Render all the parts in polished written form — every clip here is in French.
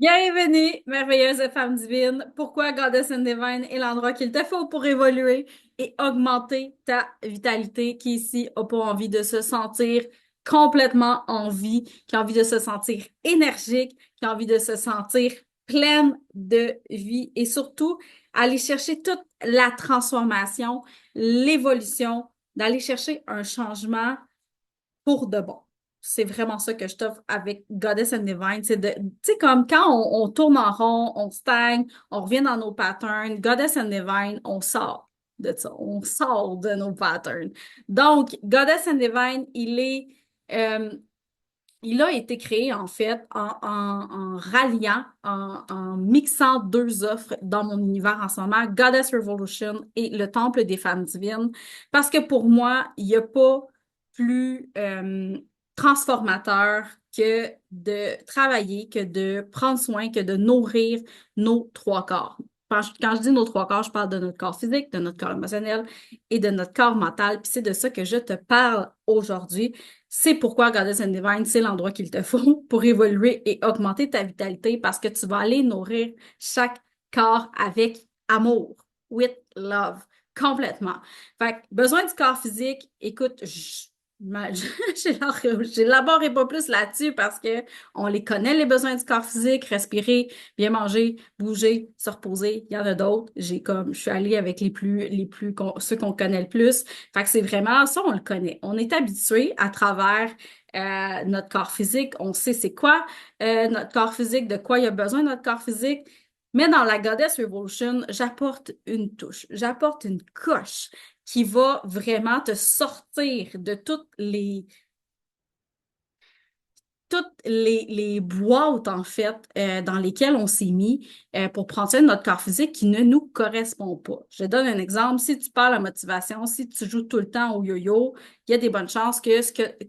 Bienvenue, merveilleuse femme divine. Pourquoi Goddess and Divine est l'endroit qu'il te faut pour évoluer et augmenter ta vitalité qui ici a pas envie de se sentir complètement en vie, qui a envie de se sentir énergique, qui a envie de se sentir pleine de vie et surtout aller chercher toute la transformation, l'évolution, d'aller chercher un changement pour de bon. C'est vraiment ça que je t'offre avec Goddess and Divine. C'est de, tu sais, comme quand on tourne en rond, on stagne, on revient dans nos patterns. Goddess and Divine, on sort de ça. On sort de nos patterns. Donc, Goddess and Divine, euh, il a été créé en fait en ralliant, en mixant deux offres dans mon univers en ce moment, Goddess Revolution et le Temple des femmes divines, parce que pour moi, il n'y a pas plus transformateur que de travailler, que de prendre soin, que de nourrir nos trois corps. Quand je dis nos trois corps, je parle de notre corps physique, de notre corps émotionnel et de notre corps mental. Puis c'est de ça que je te parle aujourd'hui. C'est pourquoi Goddess and Divine, c'est l'endroit qu'il te faut pour évoluer et augmenter ta vitalité parce que tu vas aller nourrir chaque corps avec amour, with love, complètement. Fait que, besoin du corps physique, écoute, j'élaborerai pas plus là-dessus parce que on les connaît, les besoins du corps physique, respirer, bien manger, bouger, se reposer. Il y en a d'autres. Je suis allée avec ceux qu'on connaît le plus. Fait que c'est vraiment ça, on le connaît. On est habitué à travers notre corps physique. On sait c'est quoi notre corps physique, de quoi il a besoin notre corps physique. Mais dans la Goddess Revolution, j'apporte une touche, j'apporte une coche qui va vraiment te sortir de toutes les boîtes, en fait, dans lesquelles on s'est mis pour prendre soin de notre corps physique qui ne nous correspond pas. Je donne un exemple. Si tu parles à motivation, si tu joues tout le temps au yo-yo, il y a des bonnes chances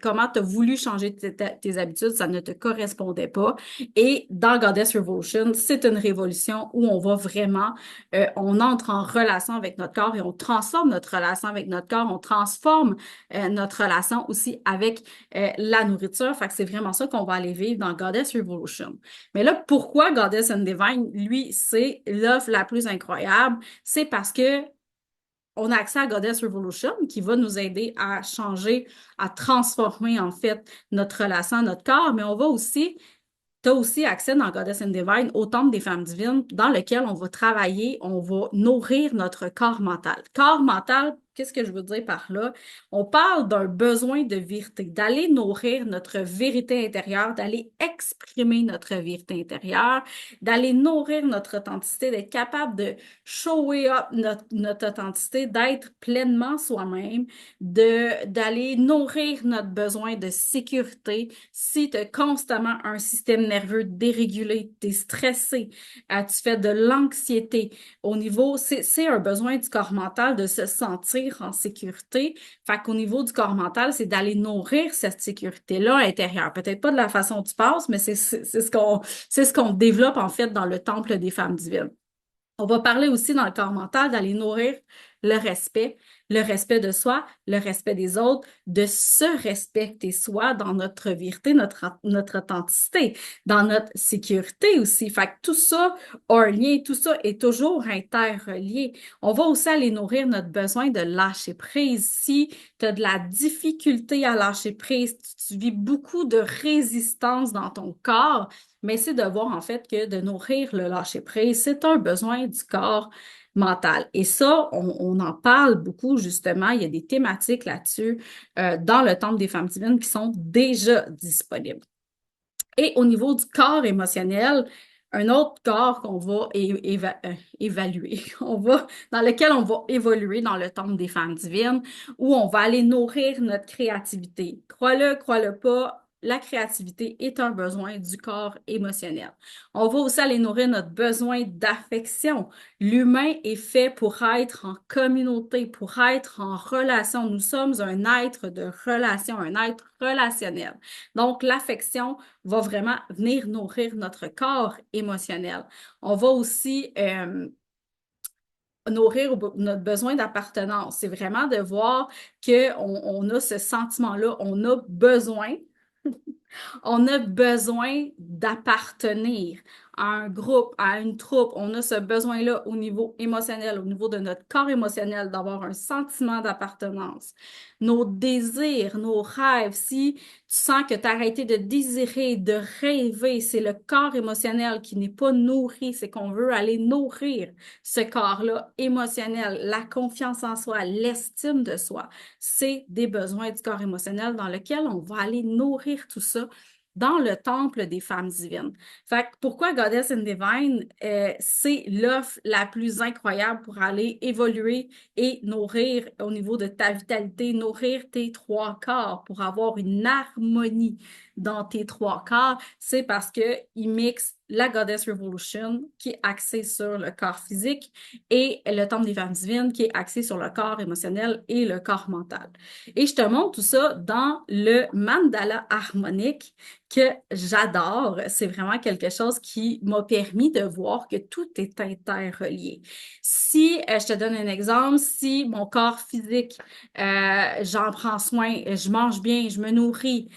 comment tu as voulu changer tes habitudes, ça ne te correspondait pas. Et dans Goddess Revolution, c'est une révolution où on va vraiment, on entre en relation avec notre corps et on transforme notre relation avec notre corps, on transforme notre relation aussi avec la nourriture. Fait que c'est vraiment ça qu'on va aller vivre dans Goddess Revolution. Mais là, pourquoi Goddess and Divine, lui, c'est l'offre la plus incroyable? C'est parce que on a accès à Goddess Revolution qui va nous aider à changer, à transformer en fait notre relation à notre corps, mais on va aussi tu as aussi accès dans Goddess and Divine au Temple des femmes divines dans lequel on va travailler, on va nourrir notre corps mental. Corps mental, qu'est-ce que je veux dire par là? On parle d'un besoin de vérité, d'aller nourrir notre vérité intérieure, d'aller exprimer notre vérité intérieure, d'aller nourrir notre authenticité, d'être capable de shower up notre authenticité, d'être pleinement soi-même, d'aller nourrir notre besoin de sécurité. Si tu as constamment un système nerveux dérégulé, tu es stressé, tu fais de l'anxiété, c'est un besoin du corps mental de se sentir en sécurité. Fait qu'au niveau du corps mental, c'est d'aller nourrir cette sécurité-là intérieure. Peut-être pas de la façon dont tu penses, mais c'est ce qu'on développe en fait dans le temple des femmes divines. On va parler aussi dans le corps mental d'aller nourrir le respect de soi, le respect des autres, de se respecter soi dans notre vérité, notre authenticité, dans notre sécurité aussi. Fait que tout ça a un lien, tout ça est toujours interrelié. On va aussi aller nourrir notre besoin de lâcher prise. Si tu as de la difficulté à lâcher prise, tu vis beaucoup de résistance dans ton corps, mais c'est de voir en fait que de nourrir le lâcher-prise, c'est un besoin du corps mental. Et ça, on en parle beaucoup justement. Il y a des thématiques là-dessus dans le Temple des femmes divines qui sont déjà disponibles. Et au niveau du corps émotionnel, un autre corps qu'on va évaluer, dans lequel on va évoluer dans le temple des femmes divines, où on va aller nourrir notre créativité. Crois-le pas, la créativité est un besoin du corps émotionnel. On va aussi aller nourrir notre besoin d'affection. L'humain est fait pour être en communauté, pour être en relation. Nous sommes un être de relation, un être relationnel. Donc, l'affection va vraiment venir nourrir notre corps émotionnel. On va aussi nourrir notre besoin d'appartenance. C'est vraiment de voir qu'on a ce sentiment-là, on a besoin d'appartenir. à un groupe, à une troupe, on a ce besoin-là au niveau émotionnel, au niveau de notre corps émotionnel, d'avoir un sentiment d'appartenance. Nos désirs, nos rêves, si tu sens que tu as arrêté de désirer, de rêver, c'est le corps émotionnel qui n'est pas nourri, c'est qu'on veut aller nourrir ce corps-là émotionnel, la confiance en soi, l'estime de soi. C'est des besoins du corps émotionnel dans lequel on va aller nourrir tout ça dans le temple des femmes divines. Fait que pourquoi Goddess and Divine, c'est l'offre la plus incroyable pour aller évoluer et nourrir au niveau de ta vitalité, nourrir tes trois corps pour avoir une harmonie dans tes trois corps, c'est parce que il mixe la Goddess Revolution qui est axée sur le corps physique et le temple des femmes divines qui est axé sur le corps émotionnel et le corps mental. Et je te montre tout ça dans le mandala harmonique que j'adore. C'est vraiment quelque chose qui m'a permis de voir que tout est interrelié. Si je te donne un exemple, si mon corps physique, j'en prends soin, je mange bien, je me nourris,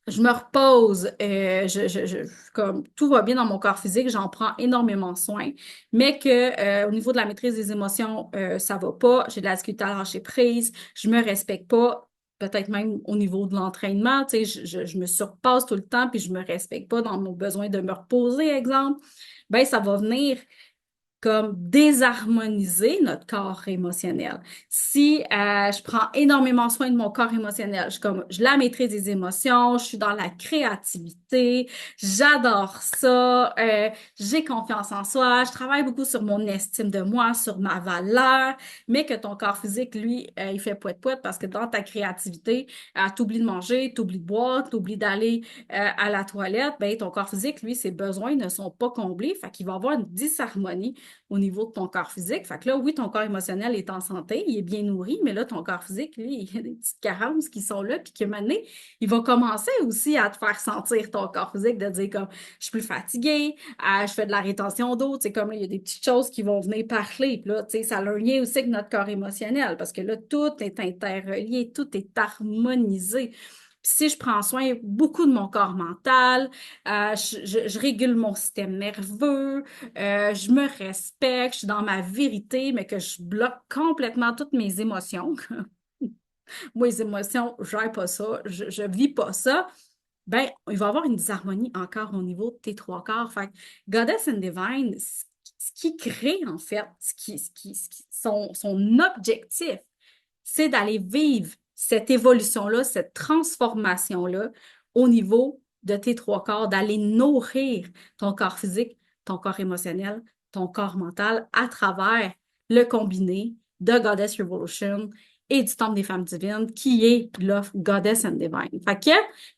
je me repose, comme tout va bien dans mon corps physique, j'en prends énormément soin, mais que au niveau de la maîtrise des émotions, ça va pas, j'ai de la difficulté à lâcher prise, je me respecte pas, peut-être même au niveau de l'entraînement, tu sais, je me surpasse tout le temps puis je me respecte pas dans mon besoin de me reposer, exemple, ben ça va venir comme désharmoniser notre corps émotionnel. Si je prends énormément soin de mon corps émotionnel, je la maîtrise des émotions, je suis dans la créativité, j'adore ça, j'ai confiance en soi, je travaille beaucoup sur mon estime de moi, sur ma valeur, mais que ton corps physique, lui, il fait poète-poète parce que dans ta créativité, t'oublies de manger, t'oublies de boire, t'oublies d'aller à la toilette, ben ton corps physique, lui, ses besoins ne sont pas comblés, fait qu'il va avoir une disharmonie au niveau de ton corps physique. Fait que là, oui, ton corps émotionnel est en santé, il est bien nourri, mais là, ton corps physique, lui, il y a des petites carences qui sont là, puis qu'à un moment donné, il va commencer aussi à te faire sentir ton corps physique, de dire comme, je suis plus fatiguée, je fais de la rétention d'eau, tu sais, comme là, il y a des petites choses qui vont venir parler, puis là, tu sais, ça a un lien aussi avec notre corps émotionnel, parce que là, tout est interrelié, tout est harmonisé. Si je prends soin beaucoup de mon corps mental, je régule mon système nerveux, je me respecte, je suis dans ma vérité, mais que je bloque complètement toutes mes émotions. Moi, les émotions, je n'aime pas ça, je vis pas ça. Ben, il va y avoir une disharmonie encore au niveau de tes trois corps. Fait que Goddess and Divine, ce qui crée, en fait, son objectif, c'est d'aller vivre cette évolution-là, cette transformation-là au niveau de tes trois corps, d'aller nourrir ton corps physique, ton corps émotionnel, ton corps mental à travers le combiné de Goddess Revolution et du Temple des femmes divines, qui est l'offre Goddess and Divine. Fait que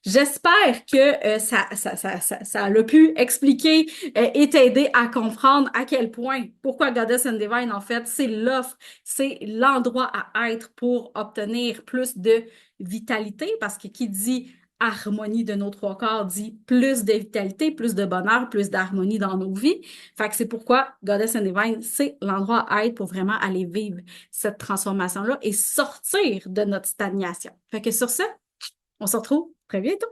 j'espère que ça a pu expliquer et t'aider à comprendre à quel point, pourquoi Goddess and Divine, en fait, c'est l'offre, c'est l'endroit à être pour obtenir plus de vitalité, parce que qui dit harmonie de nos trois corps dit plus de vitalité, plus de bonheur, plus d'harmonie dans nos vies. Fait que c'est pourquoi Goddess and Divine, c'est l'endroit à être pour vraiment aller vivre cette transformation-là et sortir de notre stagnation. Fait que sur ça, on se retrouve très bientôt.